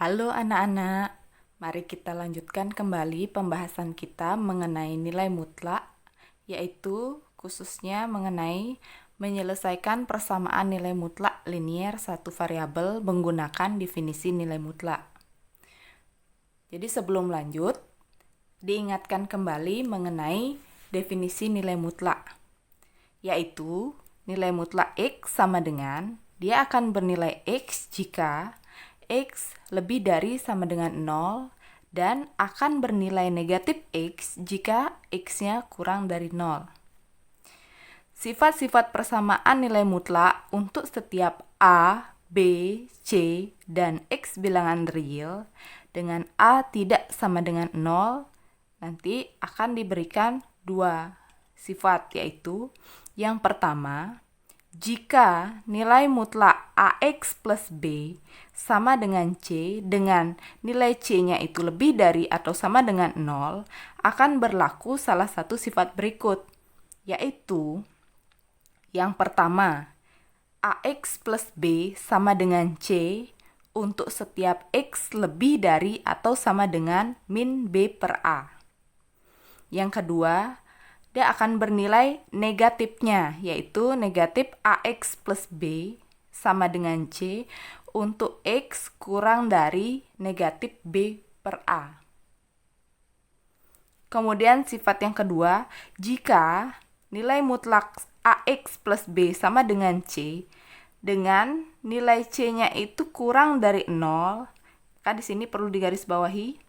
Halo anak-anak, mari kita lanjutkan kembali pembahasan kita mengenai nilai mutlak, yaitu khususnya mengenai menyelesaikan persamaan nilai mutlak linier satu variabel menggunakan definisi nilai mutlak. Jadi sebelum lanjut, diingatkan kembali mengenai definisi nilai mutlak, yaitu nilai mutlak X sama dengan dia akan bernilai X jika X lebih dari sama dengan 0 dan akan bernilai negatif X jika X-nya kurang dari 0. Sifat-sifat persamaan nilai mutlak untuk setiap A, B, C, dan X bilangan real dengan A tidak sama dengan 0 nanti akan diberikan dua sifat, yaitu yang pertama, jika nilai mutlak AX plus B sama dengan C dengan nilai C-nya itu lebih dari atau sama dengan 0, akan berlaku salah satu sifat berikut, yaitu yang pertama, AX plus B sama dengan C untuk setiap X lebih dari atau sama dengan min B per A. Yang kedua, dia akan bernilai negatifnya, yaitu negatif AX plus B sama dengan C untuk X kurang dari negatif B per A. Kemudian sifat yang kedua, jika nilai mutlak AX plus B sama dengan C, dengan nilai C-nya itu kurang dari 0, maka di sini perlu digarisbawahi,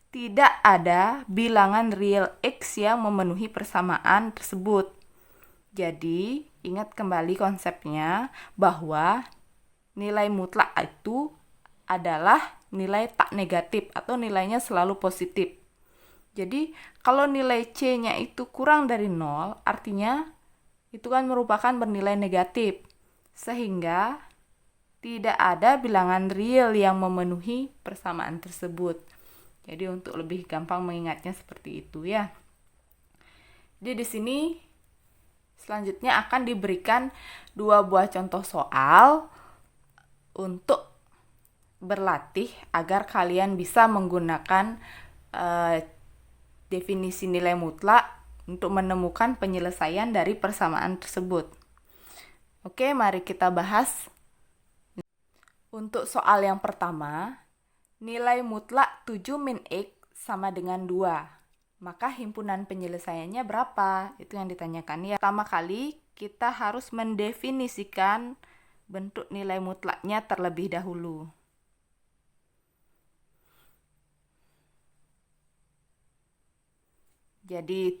tidak ada bilangan real X yang memenuhi persamaan tersebut. Jadi, ingat kembali konsepnya bahwa nilai mutlak itu adalah nilai tak negatif atau nilainya selalu positif. Jadi, kalau nilai C-nya itu kurang dari 0, artinya itu kan merupakan bernilai negatif. Sehingga tidak ada bilangan real yang memenuhi persamaan tersebut. Jadi untuk lebih gampang mengingatnya seperti itu ya. Jadi di sini selanjutnya akan diberikan dua buah contoh soal untuk berlatih agar kalian bisa menggunakan definisi nilai mutlak untuk menemukan penyelesaian dari persamaan tersebut. Oke, mari kita bahas. Untuk soal yang pertama, nilai mutlak 7 min X sama dengan 2. Maka himpunan penyelesaiannya berapa? Itu yang ditanyakan ya. Pertama kali kita harus mendefinisikan bentuk nilai mutlaknya terlebih dahulu. Jadi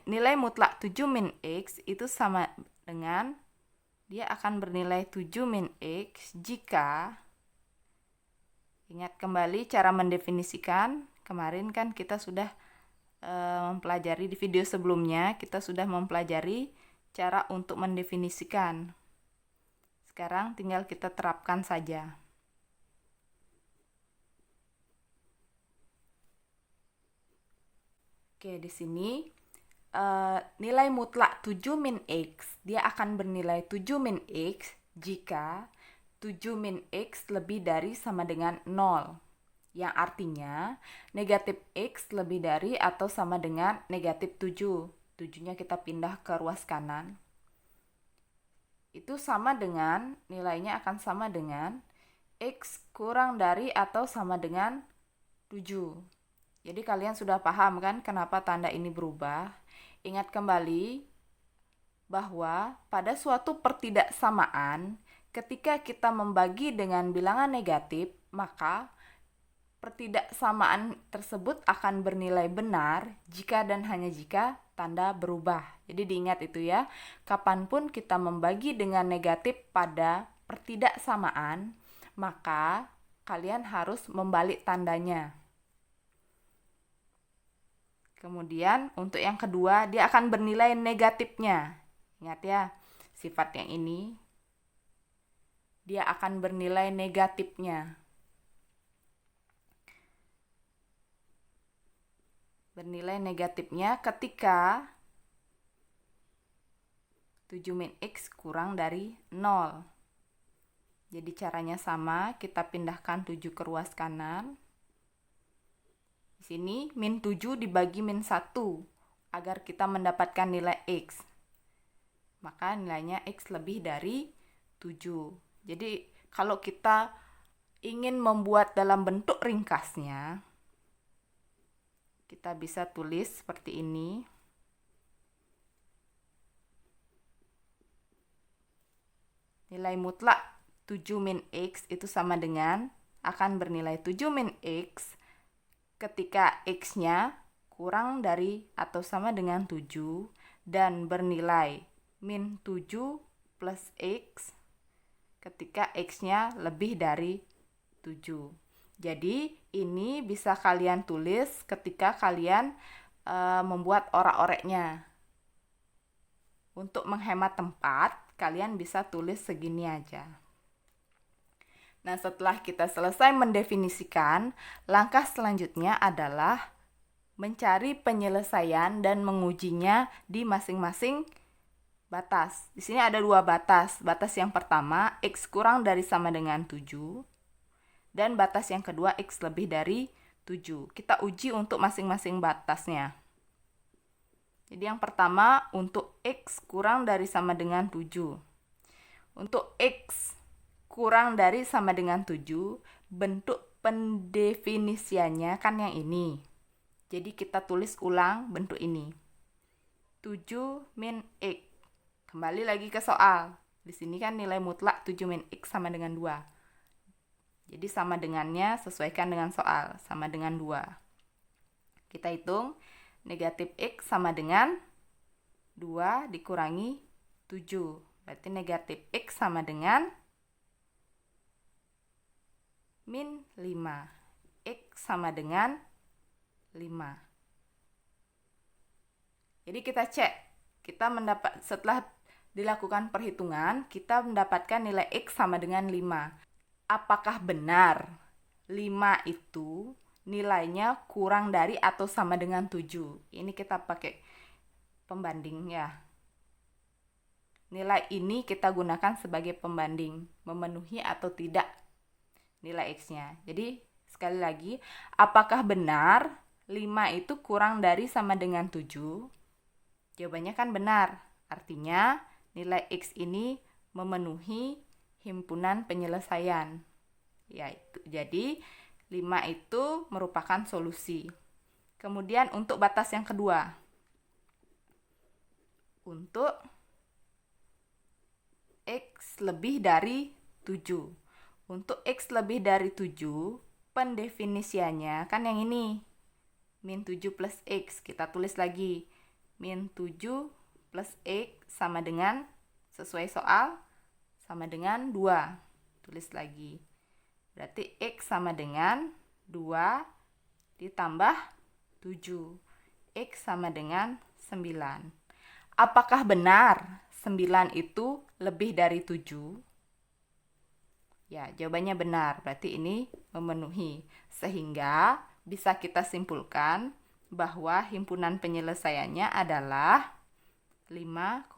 nilai mutlak 7 min X itu sama dengan dia akan bernilai 7 min X jika, ingat kembali cara mendefinisikan, kemarin kan kita sudah mempelajari di video sebelumnya, kita sudah mempelajari cara untuk mendefinisikan. Sekarang tinggal kita terapkan saja. Oke, di sini nilai mutlak 7 min X, dia akan bernilai 7 min X jika 7 min X lebih dari sama dengan 0. Yang artinya negatif X lebih dari atau sama dengan negatif 7. 7-nya kita pindah ke ruas kanan. Itu sama dengan, nilainya akan sama dengan X kurang dari atau sama dengan 7. Jadi kalian sudah paham kan kenapa tanda ini berubah? Ingat kembali bahwa pada suatu pertidaksamaan, ketika kita membagi dengan bilangan negatif, maka pertidaksamaan tersebut akan bernilai benar jika dan hanya jika tanda berubah. Jadi diingat itu ya, kapanpun kita membagi dengan negatif pada pertidaksamaan, maka kalian harus membalik tandanya. Kemudian untuk yang kedua, dia akan bernilai negatifnya. Ingat ya, sifat yang ini, dia akan bernilai negatifnya. Bernilai negatifnya ketika 7 min X kurang dari 0. Jadi caranya sama, kita pindahkan 7 ke ruas kanan. Di sini min 7 dibagi min 1 agar kita mendapatkan nilai X. Maka nilainya X lebih dari 7. Jadi kalau kita ingin membuat dalam bentuk ringkasnya, kita bisa tulis seperti ini. Nilai mutlak 7 min X itu sama dengan akan bernilai 7 min X ketika X-nya kurang dari atau sama dengan 7 dan bernilai min 7 plus X ketika X-nya lebih dari 7. Jadi ini bisa kalian tulis ketika kalian membuat orak-oreknya. Untuk menghemat tempat, kalian bisa tulis segini aja. Nah, setelah kita selesai mendefinisikan, langkah selanjutnya adalah mencari penyelesaian dan mengujinya di masing-masing batas. Di sini ada 2 batas. Batas yang pertama, X kurang dari sama dengan 7. Dan batas yang kedua, X lebih dari 7. Kita uji untuk masing-masing batasnya. Jadi yang pertama untuk X kurang dari sama dengan 7. Untuk X kurang dari sama dengan 7, bentuk pendefinisiannya kan yang ini. Jadi kita tulis ulang bentuk ini. 7 min X. Kembali lagi ke soal. Di sini kan nilai mutlak 7 min X sama dengan 2. Jadi sama dengannya sesuaikan dengan soal, sama dengan 2. Kita hitung. Negatif X sama dengan 2 dikurangi 7. Berarti negatif X sama dengan min 5. X sama dengan 5. Jadi kita cek. Kita mendapat setelah dilakukan perhitungan, kita mendapatkan nilai X sama dengan 5. Apakah benar 5 itu nilainya kurang dari atau sama dengan 7. Ini kita pakai pembanding ya. Nilai ini kita gunakan sebagai pembanding, memenuhi atau tidak nilai X-nya. Jadi sekali lagi, apakah benar 5 itu kurang dari sama dengan 7? Jawabannya kan benar. Artinya nilai X ini memenuhi himpunan penyelesaian. Yaitu, jadi 5 itu merupakan solusi. Kemudian untuk batas yang kedua. Untuk X lebih dari 7. Untuk X lebih dari 7, pendefinisiannya kan yang ini. Min 7 plus X. Kita tulis lagi. Min 7 plus X sama dengan, sesuai soal, sama dengan 2. Tulis lagi. Berarti X sama dengan 2 ditambah 7. X sama dengan 9. Apakah benar 9 itu lebih dari 7? Ya, jawabannya benar. Berarti ini memenuhi. Sehingga bisa kita simpulkan bahwa himpunan penyelesaiannya adalah 5,9.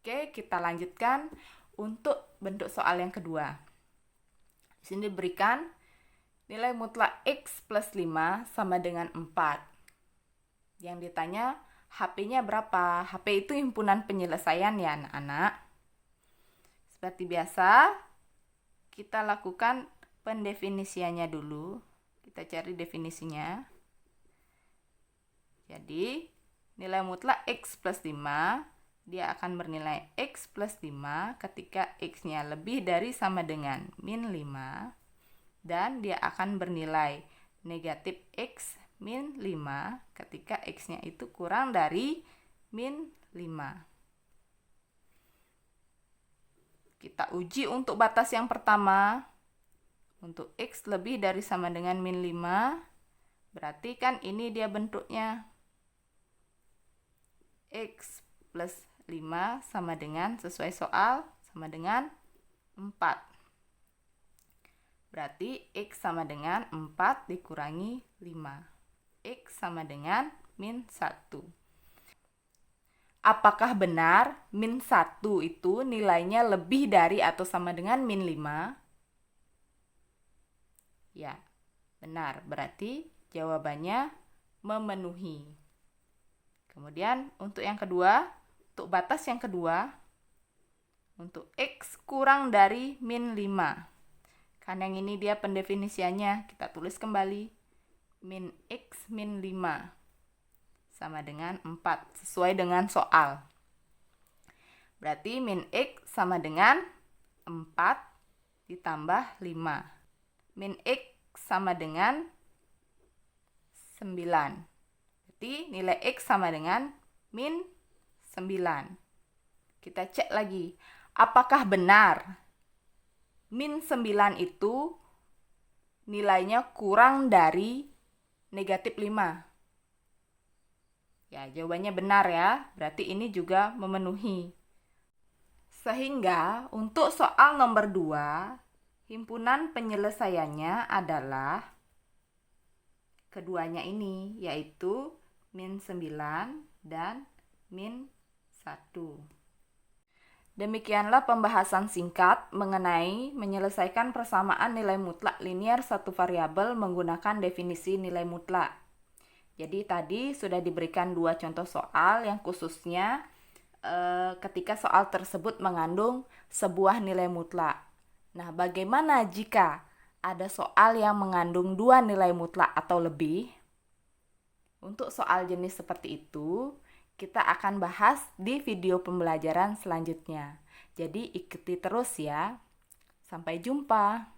Oke, kita lanjutkan untuk bentuk soal yang kedua. Di sini diberikan nilai mutlak X plus 5 sama dengan 4. Yang ditanya HP-nya berapa? HP itu himpunan penyelesaian ya anak-anak. Seperti biasa, kita lakukan pendefinisiannya dulu. Kita cari definisinya. Jadi, nilai mutlak X plus 5, dia akan bernilai X plus 5 ketika X-nya lebih dari sama dengan min 5. Dan dia akan bernilai negatif X min 5 ketika X-nya itu kurang dari min 5. Kita uji untuk batas yang pertama. Untuk X lebih dari sama dengan min 5. Berarti kan ini dia bentuknya. X plus 5 sama dengan, sesuai soal, sama dengan 4. Berarti X sama dengan 4 dikurangi 5. X sama dengan min 1. Apakah benar min 1 itu nilainya lebih dari atau sama dengan min 5? Ya, benar. Berarti jawabannya memenuhi. Kemudian untuk yang kedua, untuk batas yang kedua, untuk X kurang dari min 5. Karena yang ini dia pendefinisiannya, kita tulis kembali. Min X min 5 sama dengan 4, sesuai dengan soal. Berarti min X sama dengan 4 ditambah 5. Min X sama dengan 9. Berarti nilai X sama dengan min 9. Kita cek lagi, apakah benar min 9 itu nilainya kurang dari negatif 5? Ya, jawabannya benar ya. Berarti ini juga memenuhi. Sehingga untuk soal nomor 2, himpunan penyelesaiannya adalah keduanya ini, yaitu min 9 dan min 1. Demikianlah pembahasan singkat mengenai menyelesaikan persamaan nilai mutlak linier satu variabel menggunakan definisi nilai mutlak. Jadi tadi sudah diberikan 2 contoh soal yang khususnya ketika soal tersebut mengandung sebuah nilai mutlak. Nah, bagaimana jika ada soal yang mengandung 2 nilai mutlak atau lebih? Untuk soal jenis seperti itu, kita akan bahas di video pembelajaran selanjutnya. Jadi ikuti terus ya. Sampai jumpa.